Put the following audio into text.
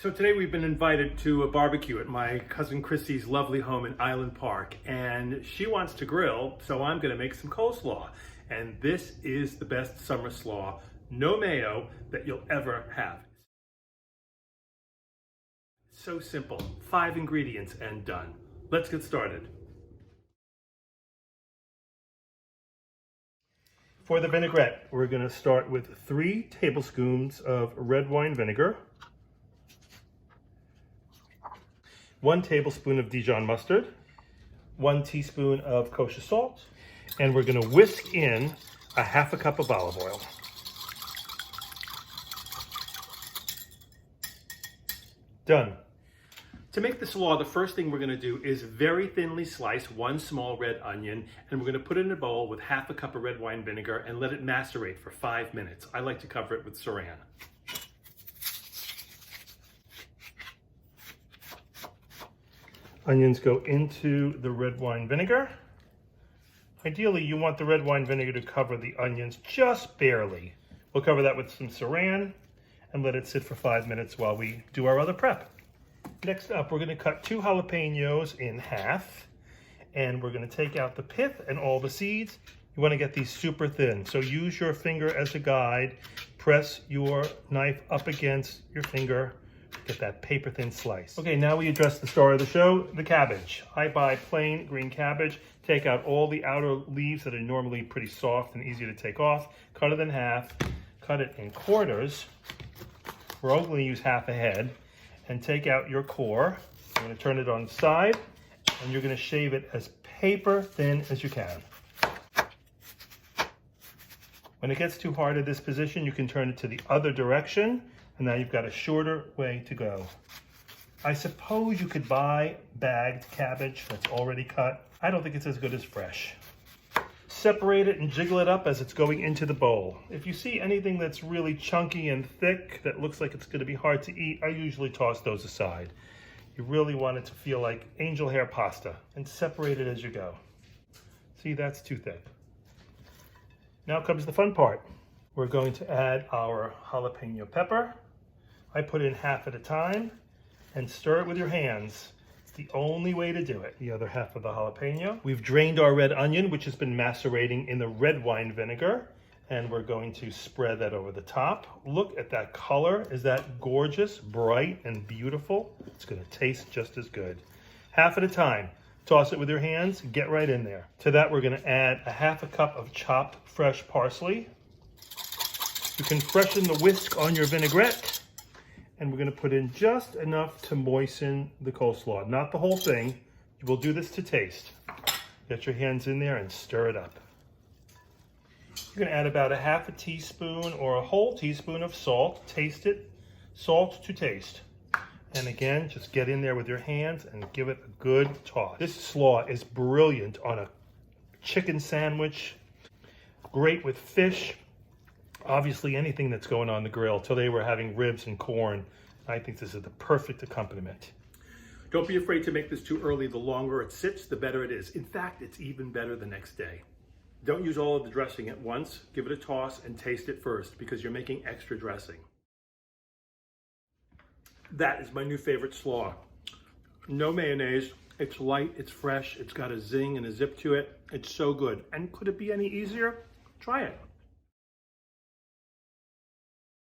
So today we've been invited to a barbecue at my cousin Chrissy's lovely home in Island Park, and she wants to grill, so I'm gonna make some coleslaw. And this is the best summer slaw, no mayo, that you'll ever have. So simple, 5 ingredients and done. Let's get started. For the vinaigrette, we're gonna start with 3 tablespoons of red wine vinegar, 1 tablespoon of Dijon mustard, 1 teaspoon of kosher salt, and we're gonna whisk in a half a cup of olive oil. Done. To make the slaw, the first thing we're gonna do is very thinly slice 1 small red onion, and we're gonna put it in a bowl with half a cup of red wine vinegar and let it macerate for 5 minutes. I like to cover it with saran. Onions go into the red wine vinegar. Ideally, you want the red wine vinegar to cover the onions just barely. We'll cover that with some saran and let it sit for 5 minutes while we do our other prep. Next up, we're gonna cut 2 jalapenos in half, and we're gonna take out the pith and all the seeds. You wanna get these super thin, so use your finger as a guide. Press your knife up against your finger. Get that paper thin slice. Okay, now we address the star of the show, the cabbage. I buy plain green cabbage, take out all the outer leaves that are normally pretty soft and easy to take off, cut it in half, cut it in quarters. We're only going to use half a head, and take out your core. You're going to turn it on its side, and you're going to shave it as paper thin as you can. When it gets too hard at this position, you can turn it to the other direction, and now you've got a shorter way to go. I suppose you could buy bagged cabbage that's already cut. I don't think it's as good as fresh. Separate it and jiggle it up as it's going into the bowl. If you see anything that's really chunky and thick that looks like it's going to be hard to eat, I usually toss those aside. You really want it to feel like angel hair pasta, and separate it as you go. See, that's too thick. Now comes the fun part. We're going to add our jalapeno pepper. I put in half at a time and stir it with your hands. It's the only way to do it. The other half of the jalapeno. We've drained our red onion, which has been macerating in the red wine vinegar, and we're going to spread that over the top. Look at that color. Is that gorgeous, bright, and beautiful? It's gonna taste just as good. Half at a time. Toss it with your hands, get right in there. To that, we're gonna add a half a cup of chopped fresh parsley. You can freshen the whisk on your vinaigrette, and we're gonna put in just enough to moisten the coleslaw. Not the whole thing. We'll do this to taste. Get your hands in there and stir it up. You're gonna add about a half a teaspoon or a whole teaspoon of salt. Taste it, salt to taste. And again, just get in there with your hands and give it a good toss. This slaw is brilliant on a chicken sandwich, great with fish. Obviously, anything that's going on the grill. Today we're having ribs and corn. I think this is the perfect accompaniment. Don't be afraid to make this too early. The longer it sits, the better it is. In fact, it's even better the next day. Don't use all of the dressing at once. Give it a toss and taste it first, because you're making extra dressing. That is my new favorite slaw. No mayonnaise. It's light, it's fresh, it's got a zing and a zip to it. It's so good. And could it be any easier? Try it.